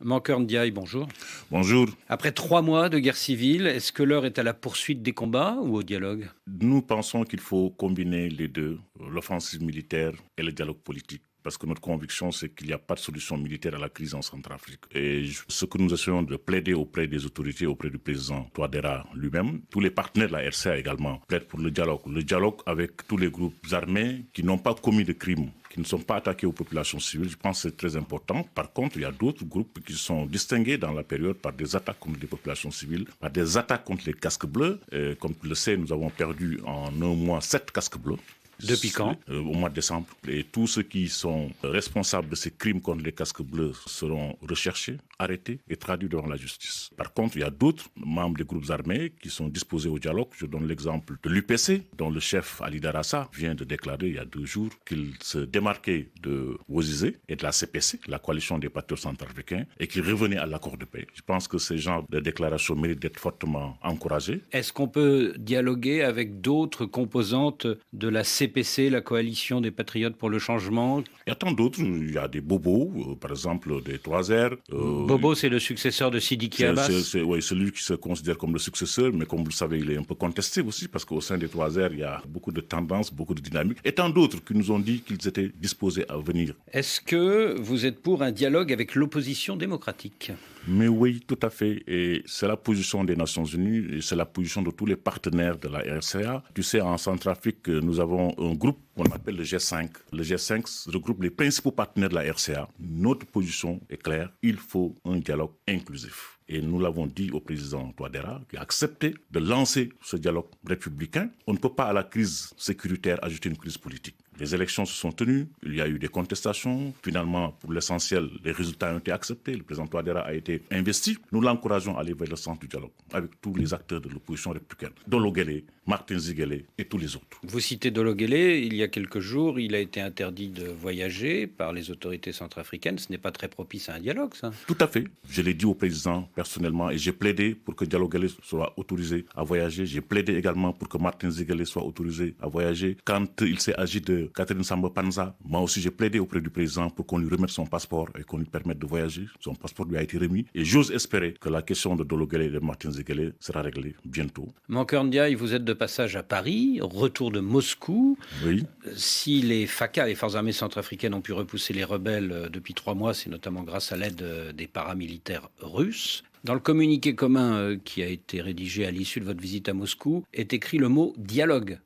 Mankeur Ndiaye, bonjour. Bonjour. Après 3 mois de guerre civile, est-ce que l'heure est à la poursuite des combats ou au dialogue? Nous pensons qu'il faut combiner les deux, l'offensive militaire et le dialogue politique. Parce que notre conviction, c'est qu'il n'y a pas de solution militaire à la crise en Centrafrique. Et ce que nous essayons de plaider auprès des autorités, auprès du président Touadéra lui-même, tous les partenaires de la RCA également, plaident pour le dialogue. Le dialogue avec tous les groupes armés qui n'ont pas commis de crimes, qui ne sont pas attaqués aux populations civiles. Je pense que c'est très important. Par contre, il y a d'autres groupes qui sont distingués dans la période par des attaques contre les populations civiles, par des attaques contre les casques bleus. Et comme tu le sais, nous avons perdu en un mois 7 casques bleus. Depuis quand? Au mois de décembre. Et tous ceux qui sont responsables de ces crimes contre les casques bleus seront recherchés, arrêtés et traduits devant la justice. Par contre, il y a d'autres membres des groupes armés qui sont disposés au dialogue. Je donne l'exemple de l'UPC, dont le chef Ali Darassa vient de déclarer il y a 2 jours qu'il se démarquait de Wozizé et de la CPC, la coalition des patriotes centrafricains, et qu'il revenait à l'accord de paix. Je pense que ces genres de déclarations méritent d'être fortement encouragées. Est-ce qu'on peut dialoguer avec d'autres composantes de la CPC, la coalition des patriotes pour le changement? Il y a tant d'autres. Il y a des bobos, par exemple des 3R. Bobo, c'est le successeur de Sidiki Abbas. Oui, celui qui se considère comme le successeur, mais comme vous le savez, il est un peu contesté aussi, parce qu'au sein des 3R, il y a beaucoup de tendances, beaucoup de dynamiques. Et tant d'autres qui nous ont dit qu'ils étaient disposés à venir. Est-ce que vous êtes pour un dialogue avec l'opposition démocratique? Mais oui, tout à fait. Et c'est la position des Nations Unies et c'est la position de tous les partenaires de la RCA. Tu sais, en Centrafrique, nous avons un groupe qu'on appelle le G5. Le G5 regroupe les principaux partenaires de la RCA. Notre position est claire. Il faut un dialogue inclusif. Et nous l'avons dit au président Touadéra, qui a accepté de lancer ce dialogue républicain. On ne peut pas à la crise sécuritaire ajouter une crise politique. Les élections se sont tenues, il y a eu des contestations. Finalement, pour l'essentiel, les résultats ont été acceptés. Le président Touadéra a été investi. Nous l'encourageons à aller vers le centre du dialogue avec tous les acteurs de l'opposition républicaine. Dolo Guelleh, Martin Ziguélé et tous les autres. Vous citez Dolo Guelleh, il y a quelques jours, il a été interdit de voyager par les autorités centrafricaines. Ce n'est pas très propice à un dialogue, ça? Tout à fait. Je l'ai dit au président personnellement et j'ai plaidé pour que Dolo Guelleh soit autorisé à voyager. J'ai plaidé également pour que Martin Ziguélé soit autorisé à voyager. Quand il s'est agi de Catherine Samba Panza, moi aussi j'ai plaidé auprès du président pour qu'on lui remette son passeport et qu'on lui permette de voyager. Son passeport lui a été remis et j'ose espérer que la question de Dolo Guelleh et de Martin Ziguélé sera réglée bientôt. Mankeur Ndiaye, vous êtes de passage à Paris, retour de Moscou. Oui. Si les FACA, les forces armées centrafricaines, ont pu repousser les rebelles depuis 3 mois, c'est notamment grâce à l'aide des paramilitaires russes. Dans le communiqué commun qui a été rédigé à l'issue de votre visite à Moscou est écrit le mot dialogue.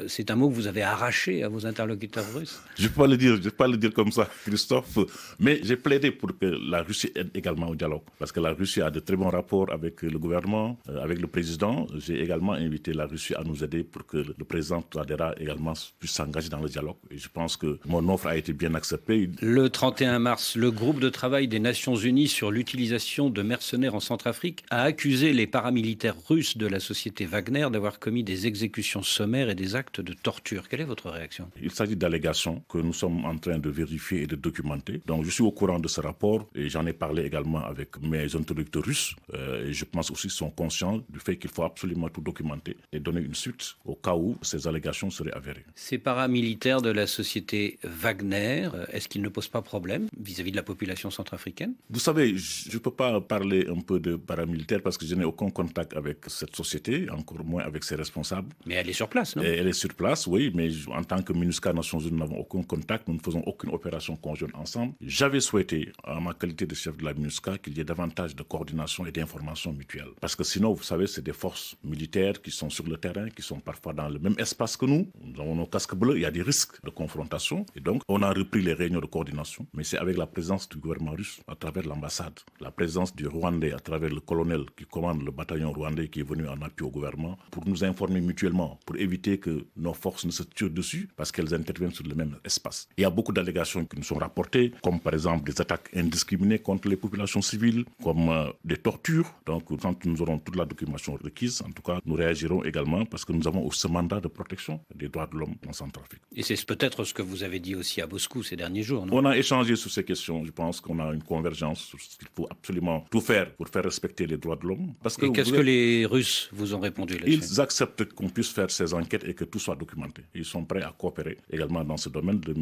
C'est un mot que vous avez arraché à vos interlocuteurs russes. Je ne peux pas le dire comme ça, Christophe, mais j'ai plaidé pour que la Russie aide également au dialogue. Parce que la Russie a de très bons rapports avec le gouvernement, avec le président. J'ai également invité la Russie à nous aider pour que le président Touadéra également puisse s'engager dans le dialogue. Et je pense que mon offre a été bien acceptée. Le 31 mars, le groupe de travail des Nations Unies sur l'utilisation de mercenaires en Centrafrique a accusé les paramilitaires russes de la société Wagner d'avoir commis des exécutions sommaires et des actes de torture. Quelle est votre réaction? Il s'agit d'allégations que nous sommes en train de vérifier et de documenter. Donc je suis au courant de ce rapport et j'en ai parlé également avec mes interlocuteurs russes. Et je pense aussi qu'ils sont conscients du fait qu'il faut absolument tout documenter et donner une suite au cas où ces allégations seraient avérées. Ces paramilitaires de la société Wagner, est-ce qu'ils ne posent pas problème vis-à-vis de la population centrafricaine? Vous savez, je ne peux pas parler un peu de paramilitaires parce que je n'ai aucun contact avec cette société, encore moins avec ses responsables. Mais elle est sur place, non? Et elle est sur place, oui, mais en tant que MINUSCA Nations Unies, nous n'avons aucun contact, nous ne faisons aucune opération conjointe ensemble. J'avais souhaité, en ma qualité de chef de la MINUSCA, qu'il y ait davantage de coordination et d'information mutuelle. Parce que sinon, vous savez, c'est des forces militaires qui sont sur le terrain, qui sont parfois dans le même espace que nous. Nous avons nos casques bleus, il y a des risques de confrontation. Et donc, on a repris les réunions de coordination, mais c'est avec la présence du gouvernement russe à travers l'ambassade, la présence du Rwandais à travers le colonel qui commande le bataillon rwandais qui est venu en appui au gouvernement pour nous informer mutuellement, pour éviter que nos forces ne se tirent dessus parce qu'elles interviennent sur le même espace. Il y a beaucoup d'allégations qui nous sont rapportées, comme par exemple des attaques indiscriminées contre les populations civiles, comme des tortures. Donc, quand nous aurons toute la documentation requise, en tout cas, nous réagirons également parce que nous avons ce mandat de protection des droits de l'homme en Centrafrique. Et c'est peut-être ce que vous avez dit aussi à Moscou ces derniers jours, non? On a échangé sur ces questions. Je pense qu'on a une convergence sur ce qu'il faut absolument tout faire pour faire respecter les droits de l'homme. Et qu'est-ce que les Russes vous ont répondu là-dessus? Ils acceptent qu'on puisse faire ces enquêtes et que tout soit documenté. Ils sont prêts à coopérer également dans ce domaine. Le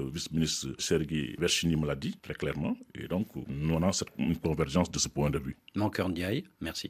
vice-ministre Sergei Vershini me l'a dit très clairement. Et donc, nous avons une convergence de ce point de vue. Mankeur Ndiaye, merci.